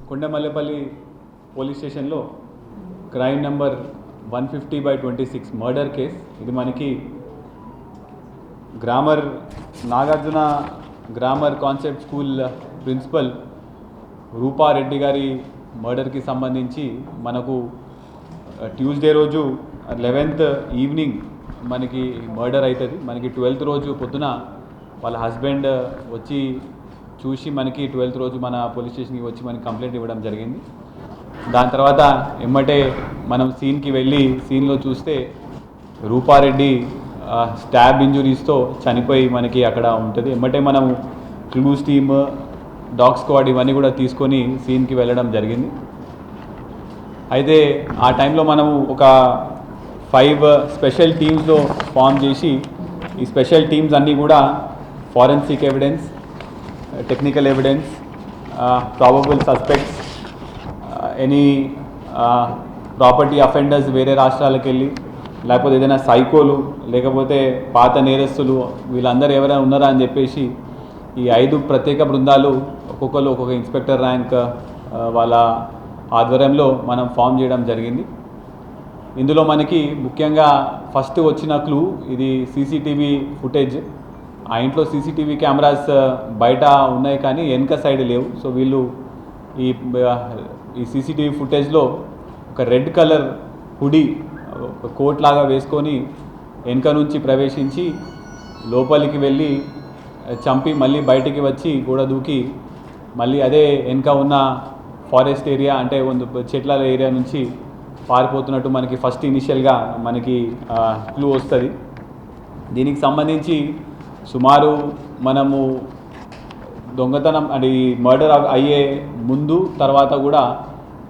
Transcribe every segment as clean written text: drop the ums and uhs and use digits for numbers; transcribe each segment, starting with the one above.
Kondamallepally police స్టేషన్లో crime number 150/26 murder case. ఇది మనకి Nagarjuna grammar concept school principal Rupa Reddy గారి మర్డర్కి సంబంధించి మనకు ట్యూస్డే రోజు 11th ఈవినింగ్ మనకి మర్డర్ అవుతుంది. మనకి 12th రోజు పొద్దున వాళ్ళ హస్బెండ్ వచ్చి చూసి మనకి 12th రోజు మన పోలీస్ స్టేషన్కి వచ్చి మనకి కంప్లైంట్ ఇవ్వడం జరిగింది. దాని తర్వాత ఎమ్మటే మనం సీన్కి వెళ్ళి సీన్లో చూస్తే రూపారెడ్డి స్టాబ్ ఇంజురీస్తో చనిపోయి మనకి అక్కడ ఉంటుంది. ఎమ్మటే మనం క్లూస్ టీమ్, డాగ్ స్క్వాడ్ ఇవన్నీ కూడా తీసుకొని సీన్కి వెళ్ళడం జరిగింది. అయితే ఆ టైంలో మనము ఒక 5 స్పెషల్ టీమ్స్లో ఫామ్ చేసి ఈ స్పెషల్ టీమ్స్ అన్నీ కూడా forensic evidence, technical evidence, probable suspects, any property offenders వేరే రాష్ట్రాలకు వెళ్ళి, లేకపోతే ఏదైనా సైకోలు, లేకపోతే పాత నేరస్తులు, వీళ్ళందరూ ఎవరైనా ఉన్నారా అని చెప్పేసి ఈ 5 ప్రత్యేక బృందాలు ఒక్కొక్కరు ఒక్కొక్క ఇన్స్పెక్టర్ ర్యాంక్ వాళ్ళ ఆధ్వర్యంలో మనం ఫామ్ చేయడం జరిగింది. ఇందులో మనకి ముఖ్యంగా ఫస్ట్ వచ్చిన క్లూ ఇది సీసీటీవీ ఫుటేజ్. ఆ ఇంట్లో సీసీటీవీ కెమెరాస్ బయట ఉన్నాయి కానీ వెనక సైడ్ లేవు. సో వీళ్ళు ఈ సీసీటీవీ ఫుటేజ్లో ఒక రెడ్ కలర్ హుడీ, ఒక కోట్ లాగా వేసుకొని వెనక నుంచి ప్రవేశించి లోపలికి వెళ్ళి చంపి మళ్ళీ బయటికి వచ్చి గోడ దూకి మళ్ళీ అదే వెనక ఉన్న ఫారెస్ట్ ఏరియా అంటే చెట్ల ఏరియా నుంచి పారిపోతున్నట్టు మనకి ఫస్ట్ ఇనిషియల్గా మనకి క్లూ వస్తుంది. దీనికి సంబంధించి సుమారు మనము దొంగతనం అంటే ఈ మర్డర్ అయ్యే ముందు తర్వాత కూడా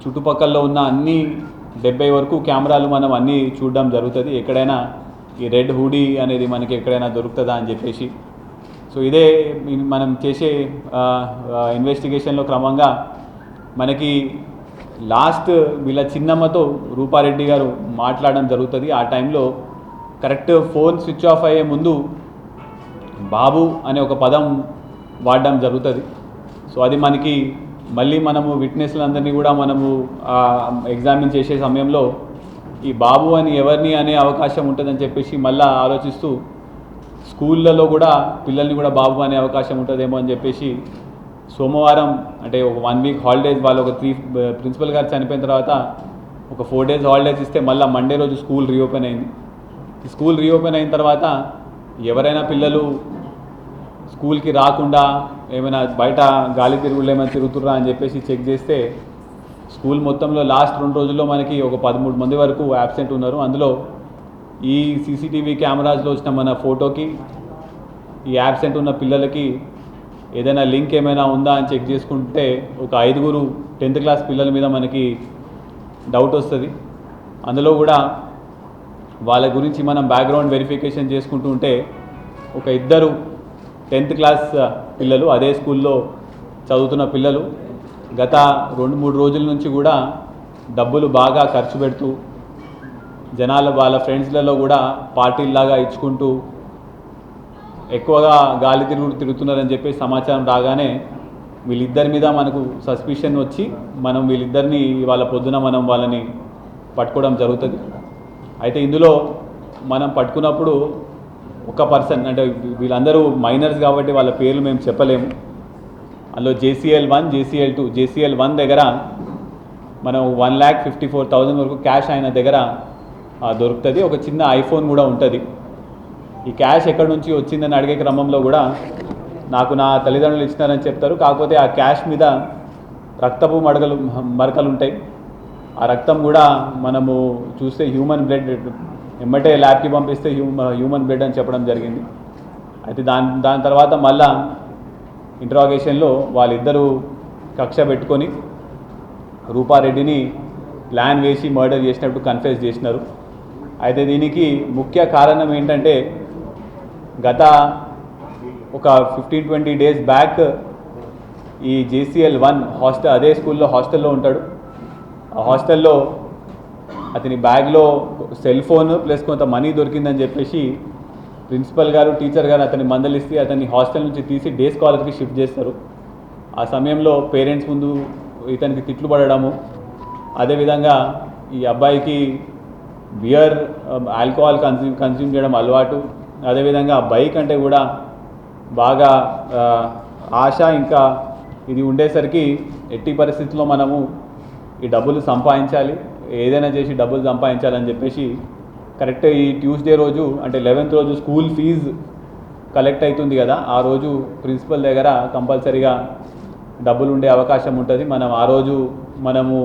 చుట్టుపక్కల ఉన్న అన్ని 70 వరకు కెమెరాలు మనం అన్నీ చూడడం జరుగుతుంది. ఎక్కడైనా ఈ రెడ్ హూడీ అనేది మనకి ఎక్కడైనా దొరుకుతుందా అని చెప్పేసి. సో ఇదే మనం చేసే ఇన్వెస్టిగేషన్లో క్రమంగా మనకి లాస్ట్ వీళ్ళ చిన్నమ్మతో రూపారెడ్డి గారు మాట్లాడడం జరుగుతుంది. ఆ టైంలో కరెక్ట్ ఫోన్ స్విచ్ ఆఫ్ అయ్యే ముందు బాబు అనే ఒక పదం వాడడం జరుగుతుంది. సో అది మనకి మళ్ళీ మనము విట్నెస్లందరినీ కూడా మనము ఎగ్జామిన్ చేసే సమయంలో ఈ బాబు అని ఎవరిని అనే అవకాశం ఉంటుందని చెప్పేసి మళ్ళీ ఆలోచిస్తూ స్కూళ్ళలో కూడా పిల్లల్ని కూడా బాబు అనే అవకాశం ఉంటుందేమో అని చెప్పేసి సోమవారం అంటే ఒక 1 వీక్ హాలిడేస్ వాళ్ళు ఒక 3 ప్రిన్సిపల్ గారు చనిపోయిన తర్వాత ఒక 4 డేస్ హాలిడేస్ ఇస్తే మళ్ళీ మండే రోజు స్కూల్ రీఓపెన్ అయింది. ఈ స్కూల్ రీఓపెన్ అయిన తర్వాత ఎవరైనా పిల్లలు స్కూల్కి రాకుండా ఏమైనా బయట గాలి తిరుగుళ్ళు ఏమైనా తిరుగుతుర్రా అని చెప్పేసి చెక్ చేస్తే స్కూల్ మొత్తంలో లాస్ట్ 2 రోజుల్లో మనకి ఒక 13 మంది వరకు యాబ్సెంట్ ఉన్నారు. అందులో ఈ సీసీటీవీ కెమెరాస్లో వచ్చిన మన ఫోటోకి ఈ యాబ్సెంట్ ఉన్న పిల్లలకి ఏదైనా లింక్ ఏమైనా ఉందా అని చెక్ చేసుకుంటే ఒక 5 10th క్లాస్ పిల్లల మీద మనకి డౌట్ వస్తుంది. అందులో కూడా వాళ్ళ గురించి మనం బ్యాక్గ్రౌండ్ వెరిఫికేషన్ చేసుకుంటూ ఉంటే ఒక 2 10th క్లాస్ పిల్లలు, అదే స్కూల్లో చదువుతున్న పిల్లలు గత 2-3 రోజుల నుంచి కూడా డబ్బులు బాగా ఖర్చు పెడుతూ జనాలు వాళ్ళ ఫ్రెండ్స్లలో కూడా పార్టీల్లాగా ఇచ్చుకుంటూ ఎక్కువగా గాలి తిరుగుతున్నారని చెప్పి సమాచారం రాగానే వీళ్ళిద్దరి మీద మనకు సస్పిషన్ వచ్చి మనం వీళ్ళిద్దరిని వాళ్ళ పొద్దున మనం వాళ్ళని పట్టుకోవడం జరుగుతుంది. అయితే ఇందులో మనం పట్టుకున్నప్పుడు ఒక పర్సన్, అంటే వీళ్ళందరూ మైనర్స్ కాబట్టి వాళ్ళ పేర్లు మేము చెప్పలేము. అందులో JCL1, JCL2. JCL1 దగ్గర మనం 1,54,000 వరకు క్యాష్ ఆయన దగ్గర దొరుకుతుంది. ఒక చిన్న ఐఫోన్ కూడా ఉంటుంది. ఈ క్యాష్ ఎక్కడి నుంచి వచ్చిందని అడిగే క్రమంలో కూడా నాకు నా తల్లిదండ్రులు ఇచ్చినారని చెప్తారు. కాకపోతే ఆ క్యాష్ మీద రక్తపు మరకలు ఉంటాయి. ఆ రక్తం కూడా మనము చూస్తే హ్యూమన్ బ్లడ్, ఎమ్మటే ల్యాబ్కి పంపిస్తే హ్యూమన్ బ్లడ్ అని చెప్పడం జరిగింది. అయితే దాని తర్వాత మళ్ళా ఇంట్రాగేషన్లో వాళ్ళిద్దరూ కక్ష పెట్టుకొని రూపారెడ్డిని ప్లాన్ వేసి మర్డర్ చేసినట్టు కన్ఫెస్ చేసినారు. అయితే దీనికి ముఖ్య కారణం ఏంటంటే గత ఒక 15-20 డేస్ బ్యాక్ ఈ JCL1 హాస్టల్, అదే స్కూల్లో హాస్టల్లో ఉంటాడు. ఆ హాస్టల్లో అతని బ్యాగ్లో సెల్ ఫోన్ ప్లస్ కొంత మనీ దొరికిందని చెప్పేసి ప్రిన్సిపల్ గారు, టీచర్ గారు అతన్ని మందలిస్తే అతన్ని హాస్టల్ నుంచి తీసి డే స్కాలర్కి షిఫ్ట్ చేస్తారు. ఆ సమయంలో పేరెంట్స్ ముందు ఇతనికి తిట్లు పడడము, అదేవిధంగా ఈ అబ్బాయికి బియర్, ఆల్కహాల్ కన్జ్యూమ్ చేయడం అలవాటు, అదేవిధంగా బైక్ అంటే కూడా బాగా ఆశ, ఇంకా ఇది ఉండేసరికి ఎట్టి పరిస్థితుల్లో మనము ఈ డబ్బులు సంపాదించాలి, ఏదైనా చేసి డబ్బులు సంపాదించాలని చెప్పేసి కరెక్ట్ ఈ ట్యూస్డే రోజు, అంటే 11th రోజు స్కూల్ ఫీజు కలెక్ట్ అవుతుంది కదా, ఆ రోజు ప్రిన్సిపల్ దగ్గర కంపల్సరీగా డబ్బులు ఉండే అవకాశం ఉంటుంది. ఆ రోజు మనము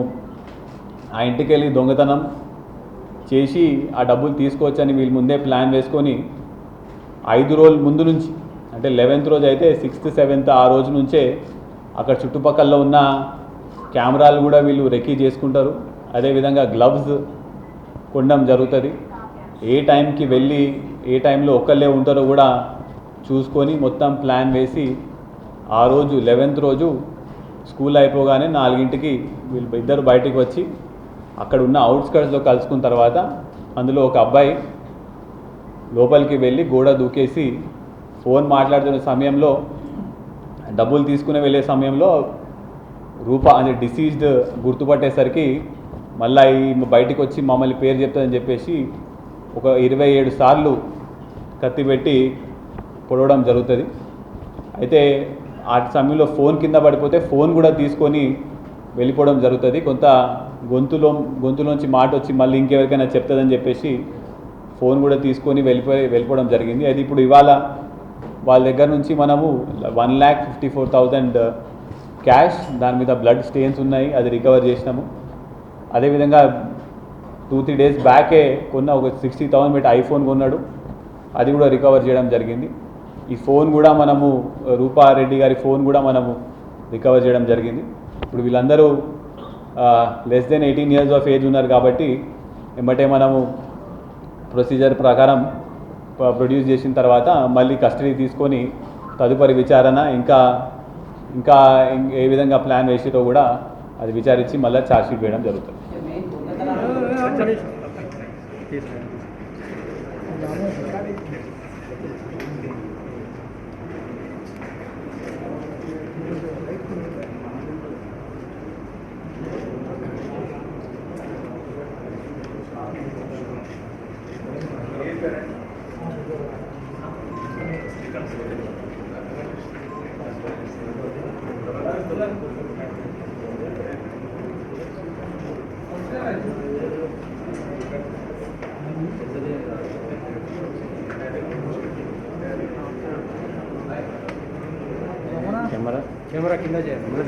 ఆ ఇంటికి వెళ్ళి దొంగతనం చేసి ఆ డబ్బులు తీసుకోవచ్చని వీళ్ళు ముందే ప్లాన్ వేసుకొని 5 రోజుల ముందు నుంచి, అంటే 11th రోజు అయితే 6th, 7th ఆ రోజు నుంచే అక్కడ చుట్టుపక్కల ఉన్న కెమెరాలు కూడా వీళ్ళు రెక్కీ చేసుకుంటారు. అదేవిధంగా గ్లవ్స్ కొనడం జరుగుతుంది. ఏ టైంకి వెళ్ళి ఏ టైంలో ఒక్కళ్ళే ఉంటారో కూడా చూసుకొని మొత్తం ప్లాన్ వేసి ఆ రోజు 11th రోజు స్కూల్ అయిపోగానే 4ంటికి వీళ్ళు ఇద్దరు బయటికి వచ్చి అక్కడ ఉన్న అవుట్స్కట్స్లో కలుసుకున్న తర్వాత అందులో ఒక అబ్బాయి లోపలికి వెళ్ళి గోడ దూకేసి ఫోన్ మాట్లాడుతున్న సమయంలో, డబ్బులు తీసుకుని వెళ్ళే సమయంలో రూప అంటే డిసీజ్డ్ గుర్తుపట్టేసరికి మళ్ళీ బయటికి వచ్చి మమ్మల్ని పేరు చెప్తుందని చెప్పేసి ఒక 27 సార్లు కత్తి పెట్టి పొడవడం జరుగుతుంది. అయితే ఆ సమయంలో ఫోన్ కింద పడిపోతే ఫోన్ కూడా తీసుకొని వెళ్ళిపోవడం జరుగుతుంది. కొంత గొంతులోంచి మాట వచ్చి మళ్ళీ ఇంకెవరికైనా చెప్తుందని చెప్పేసి ఫోన్ కూడా తీసుకొని వెళ్ళిపోవడం జరిగింది. అది ఇప్పుడు ఇవాళ వాళ్ళ దగ్గర నుంచి మనము 1,54,000 క్యాష్, దాని మీద బ్లడ్ స్టెయిన్స్ ఉన్నాయి, అది రికవర్ చేసినాము. అదేవిధంగా 2-3 డేస్ బ్యాకే కొన్న ఒక 60,000 పెట్టి ఐఫోన్ కొన్నాడు, అది కూడా రికవర్ చేయడం జరిగింది. ఈ ఫోన్ కూడా మనము రూపారెడ్డి గారి ఫోన్ కూడా మనము రికవర్ చేయడం జరిగింది. ఇప్పుడు వీళ్ళందరూ less than 18 years of age ఉన్నారు కాబట్టి ఎమ్మటే మనము ప్రొసీజర్ ప్రకారం ప్రొడ్యూస్ చేసిన తర్వాత మళ్ళీ కస్టడీ తీసుకొని తదుపరి విచారణ ఇంకా ఏ విధంగా ప్లాన్ వేసితో కూడా అది విచారించి మళ్ళీ ఛార్జ్షీట్ వేయడం జరుగుతుంది. कैमरा किंदा చేయాలి ఫోటో